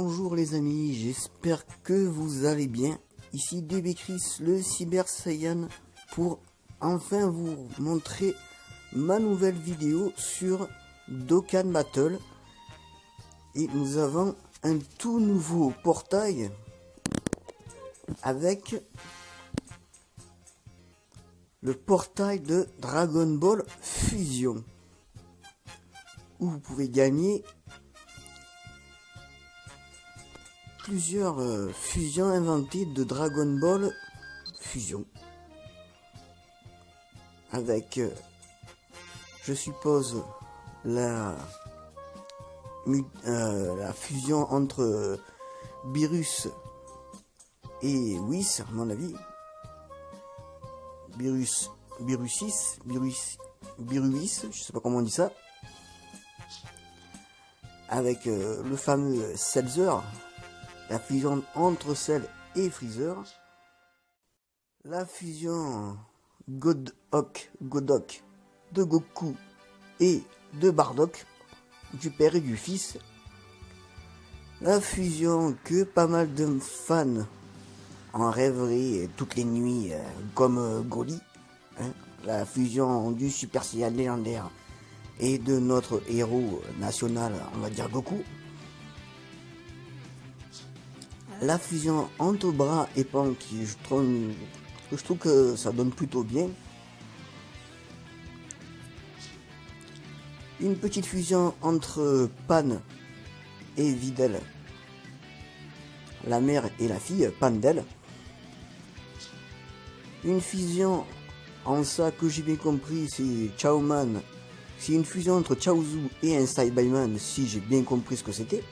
Bonjour les amis, j'espère que vous allez bien. Ici DB Chris, le Cyber Saiyan, pour enfin vous montrer ma nouvelle vidéo sur Dokkan Battle. Et nous avons un tout nouveau portail avec le portail de Dragon Ball Fusion, où vous pouvez gagner plusieurs fusions inventées de Dragon Ball Fusion, avec je suppose la fusion entre Beerus et Whis, à mon avis. Beerus, je sais pas comment on dit ça, avec le fameux Cellzer, la fusion entre Cell et Freezer, la fusion Godok de Goku et de Bardock, du père et du fils, la fusion que pas mal de fans en rêveraient toutes les nuits, comme Goli, hein, la fusion du Super Saiyan légendaire et de notre héros national, on va dire Goku. La fusion entre Bras et Pan, qui je trouve que ça donne plutôt bien. Une petite fusion entre Pan et Videl, la mère et la fille, Pandel. Une fusion, en ça que j'ai bien compris, c'est Chaoman. C'est une fusion entre Chaozu et un Saiyaman, si j'ai bien compris ce que c'était.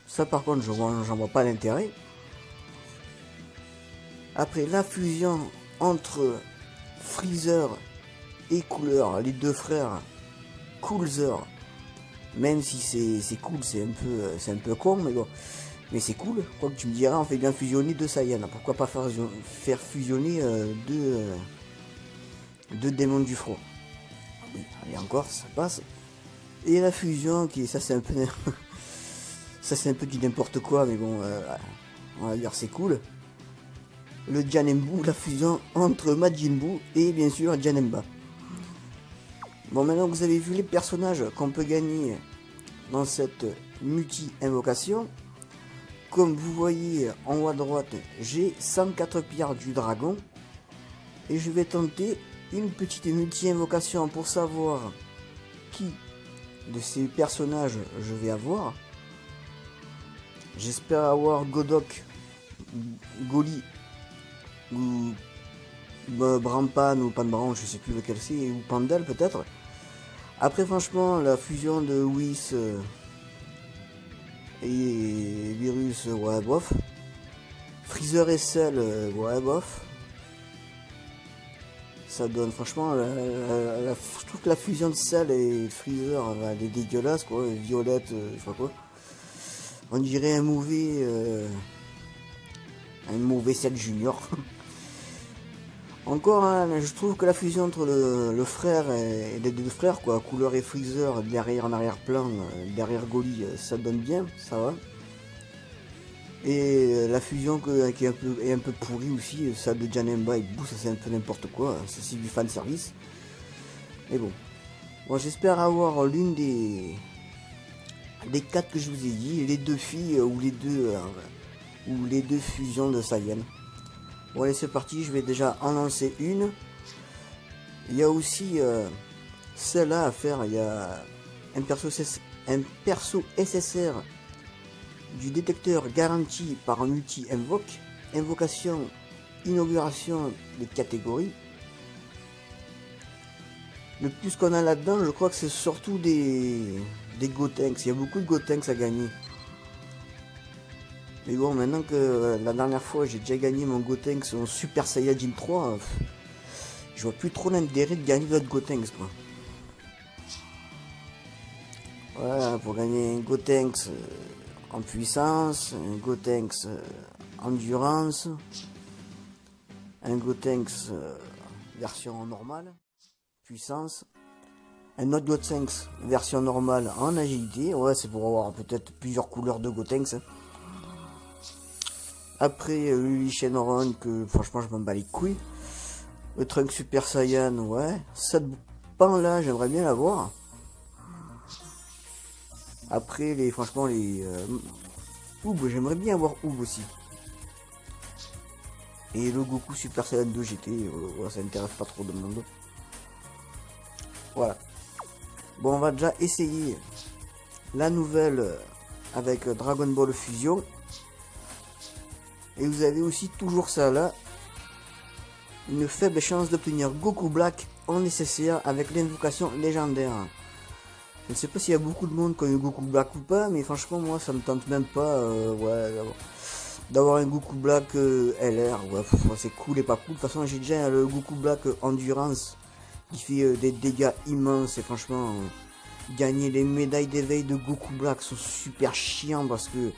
Ça par contre j'en vois pas l'intérêt. Après la fusion entre Freezer et Cooler, les deux frères Coolzer, même si c'est cool, c'est un peu con, mais bon, mais c'est cool. Quoi que tu me diras, on fait bien fusionner deux Saiyans, pourquoi pas faire fusionner deux démons du froid. Et encore ça passe. Et la fusion qui, ça c'est un peu ça c'est un peu du n'importe quoi, mais bon, on va dire c'est cool. Le Janembu, la fusion entre Majin Buu et bien sûr Janemba. Bon, maintenant que vous avez vu les personnages qu'on peut gagner dans cette multi-invocation, comme vous voyez en haut à droite, j'ai 104 pierres du dragon. Et je vais tenter une petite multi-invocation pour savoir qui de ces personnages je vais avoir. J'espère avoir Godok, Goli, ou Brampan ou Panbran, je sais plus lequel c'est, ou Pandal peut-être. Après franchement la fusion de Whis et Virus, ouais bof. Freezer et Cell, ouais bof. Ça donne franchement, je trouve que la fusion de Cell et Freezer, elle est dégueulasse quoi, violette, je sais pas quoi. On dirait un mauvais Cell Junior. Encore, hein, je trouve que la fusion entre le frère et les deux frères, quoi, Cooler et Freezer, derrière en arrière-plan, derrière Goli, ça donne bien, ça va. Et la fusion qui est un peu pourrie aussi, ça de Janemba et Buu, ça c'est un peu n'importe quoi, ça c'est du fan service. Mais bon, j'espère avoir l'une des 4 que je vous ai dit, les deux filles ou les deux fusions de Saiyan. Bon allez c'est parti, je vais déjà en lancer une. Il y a aussi celle-là à faire, il y a un perso SSR du détecteur garanti par multi-invoque, invocation, inauguration des catégories. Le plus qu'on a là-dedans, je crois que c'est surtout des Gotenks, il y a beaucoup de Gotenks à gagner. Mais bon, maintenant que la dernière fois j'ai déjà gagné mon Gotenks en Super Saiyajin 3, je vois plus trop l'intérêt de gagner d'autres Gotenks quoi. Voilà, pour gagner un Gotenks en puissance, un Gotenks endurance, un Gotenks version normale, puissance, Un autre Gotenks version normale en agilité. Ouais, c'est pour avoir peut-être plusieurs couleurs de Gotenks. Après, Lily Shenron, que franchement, je m'en bats les couilles. Le Trunk Super Saiyan, ouais. Cette pan là, j'aimerais bien l'avoir. Après, franchement, les Oob, j'aimerais bien avoir Oob aussi. Et le Goku Super Saiyan 2 GT, ouais, ça n'intéresse pas trop de monde. Voilà. Bon, on va déjà essayer la nouvelle avec Dragon Ball Fusion. Et vous avez aussi toujours ça là. Une faible chance d'obtenir Goku Black en nécessaire avec l'invocation légendaire. Je ne sais pas s'il y a beaucoup de monde qui a eu Goku Black ou pas, mais franchement moi ça me tente même pas ouais, d'avoir un Goku Black LR. Ouais, c'est cool et pas cool. De toute façon j'ai déjà le Goku Black Endurance qui fait des dégâts immenses et franchement gagner les médailles d'éveil de Goku Black sont super chiants parce que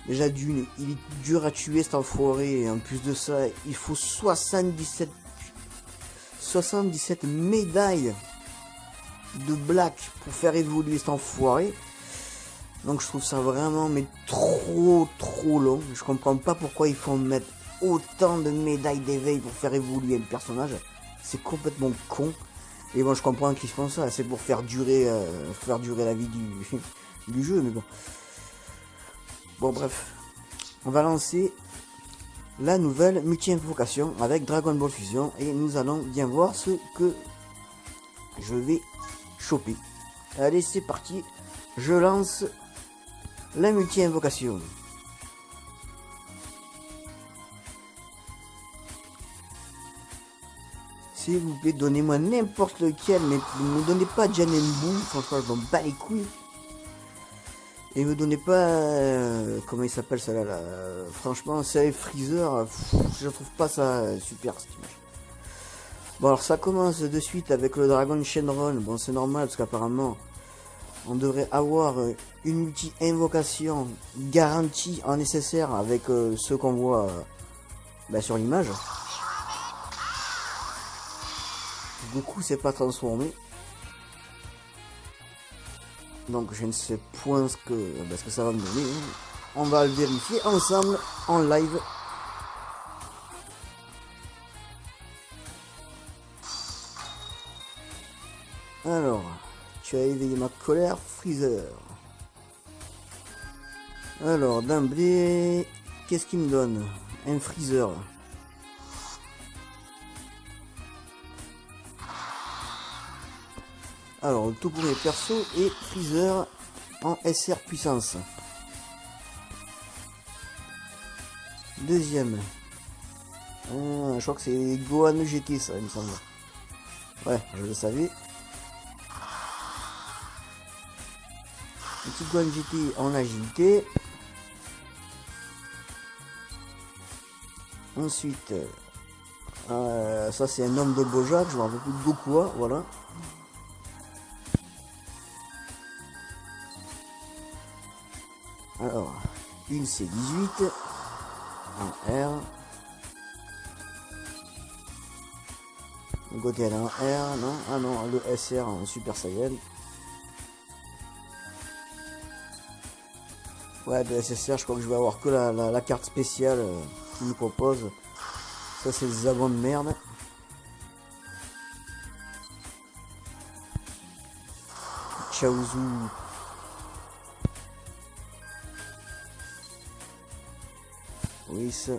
déjà d'une, il est dur à tuer cet enfoiré et en plus de ça, il faut 77 médailles de Black pour faire évoluer cet enfoiré. Donc je trouve ça vraiment mais trop long. Je comprends pas pourquoi ils font mettre autant de médailles d'éveil pour faire évoluer le personnage. C'est complètement con. Et bon, je comprends qu'ils font ça, c'est pour faire durer la vie du jeu, mais bon. Bon bref, on va lancer la nouvelle multi-invocation avec Dragon Ball Fusion et nous allons bien voir ce que je vais choper. Allez, c'est parti, je lance la multi-invocation. S'il vous plaît, donnez-moi n'importe lequel, mais ne me donnez pas Janembu, franchement je m'en bats les couilles. Et me donnez pas comment il s'appelle ça là, franchement c'est Freezer, je trouve pas ça super stylé. Bon alors ça commence de suite avec le Dragon Shenron. Bon c'est normal parce qu'apparemment on devrait avoir une multi-invocation garantie en nécessaire avec ceux qu'on voit sur l'image. Goku s'est pas transformé. Donc je ne sais point ce que ça va me donner. On va le vérifier ensemble en live. Alors, tu as éveillé ma colère, Freezer. Alors, d'emblée, qu'est-ce qu'il me donne? Un Freezer. Alors, le tout premier perso est Freezer en SR puissance. Deuxième. Je crois que c'est Gohan GT, ça, il me semble. Ouais, je le savais. Un petit Gohan GT en agilité. Ensuite, ça c'est un homme de Bojack, je m'en rappelle plus de Goku, voilà. Alors, une C18 en R. Le côté elle est en R, non? Ah non, le SR en Super Saiyan. Ouais, de SSR, je crois que je vais avoir que la carte spéciale qu'il nous propose. Ça, c'est des abons de merde. Chaozu. Oui, ça.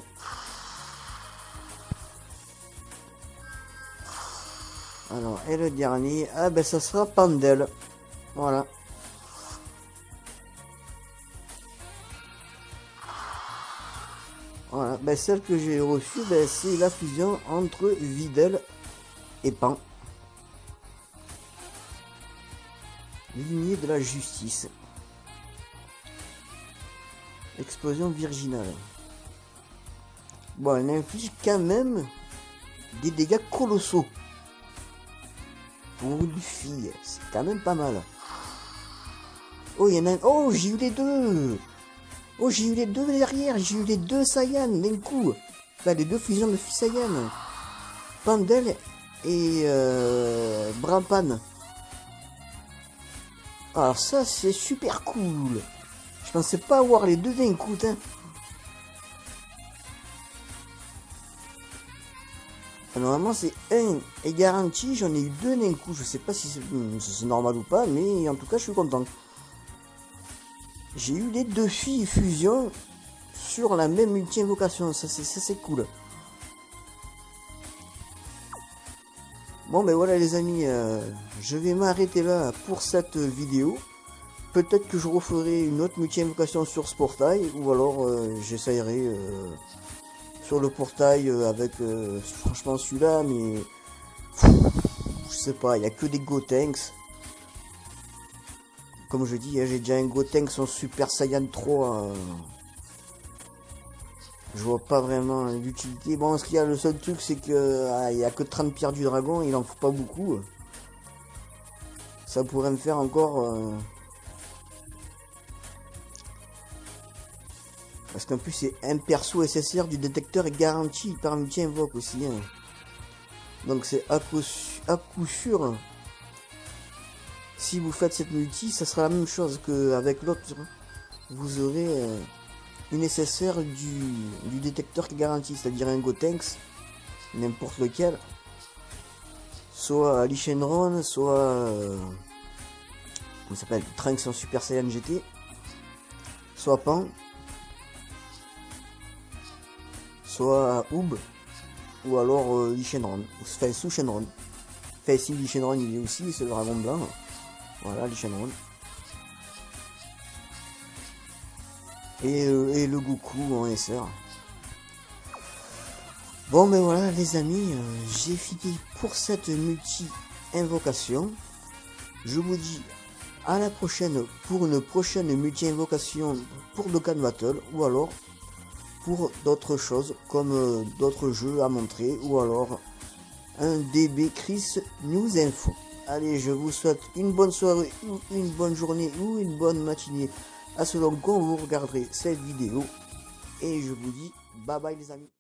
Alors, et le dernier, ah ben ça sera Pandel. Voilà. Voilà, ben celle que j'ai reçue, ben, c'est la fusion entre Videl et Pan. Lignée de la justice. Explosion virginale. Bon, elle inflige quand même des dégâts colossaux. Pour une fille, c'est quand même pas mal. Oh, il y en a un... Oh, j'ai eu les deux. Oh, j'ai eu les deux derrière. J'ai eu les deux Saiyan d'un coup. Enfin, les deux fusions de Saiyan. Pandel et Brampan. Alors ça c'est super cool. Je pensais pas avoir les deux d'un coup, hein. Normalement c'est un est garanti, j'en ai eu deux d'un coup. Je sais pas si c'est normal ou pas, mais en tout cas je suis content. J'ai eu les deux filles fusion sur la même multi-invocation, ça c'est cool. Bon ben voilà les amis, je vais m'arrêter là pour cette vidéo. Peut-être que je referai une autre multi-invocation sur ce portail, ou alors j'essayerai sur le portail avec franchement celui-là, mais je sais pas, il n'y a que des Gotenks. Comme je dis, j'ai déjà un Gotenks en Super Saiyan 3. Je vois pas vraiment l'utilité. Bon, ce qu'il y a, le seul truc, c'est que il y a que 30 pierres du dragon, il en faut pas beaucoup. Ça pourrait me faire encore... Parce qu'en plus, c'est un perso SSR du détecteur est garanti par multi-invoque aussi. Hein. Donc c'est à coup sûr. Si vous faites cette multi, ça sera la même chose qu'avec l'autre. Vous aurez... une SSR du détecteur qui garantit, c'est-à-dire un Gotenks, n'importe lequel, soit Lee Shenron, soit comment s'appelle, Trunks en Super Saiyan GT, soit Pan, soit Oob, ou alors Lee Shenron, enfin sous Shenron. Enfin si Lee Shenron il est aussi, c'est le dragon blanc, voilà Lee Shenron. Et le Goku en SR. Bon ben voilà les amis, j'ai fini pour cette multi-invocation. Je vous dis à la prochaine pour une prochaine multi-invocation pour Dokkan Battle, ou alors pour d'autres choses comme d'autres jeux à montrer, ou alors un DB Chris News Info. Allez, je vous souhaite une bonne soirée, ou une bonne journée, ou une bonne matinée, à selon quand vous regarderez cette vidéo. Et je vous dis bye bye les amis.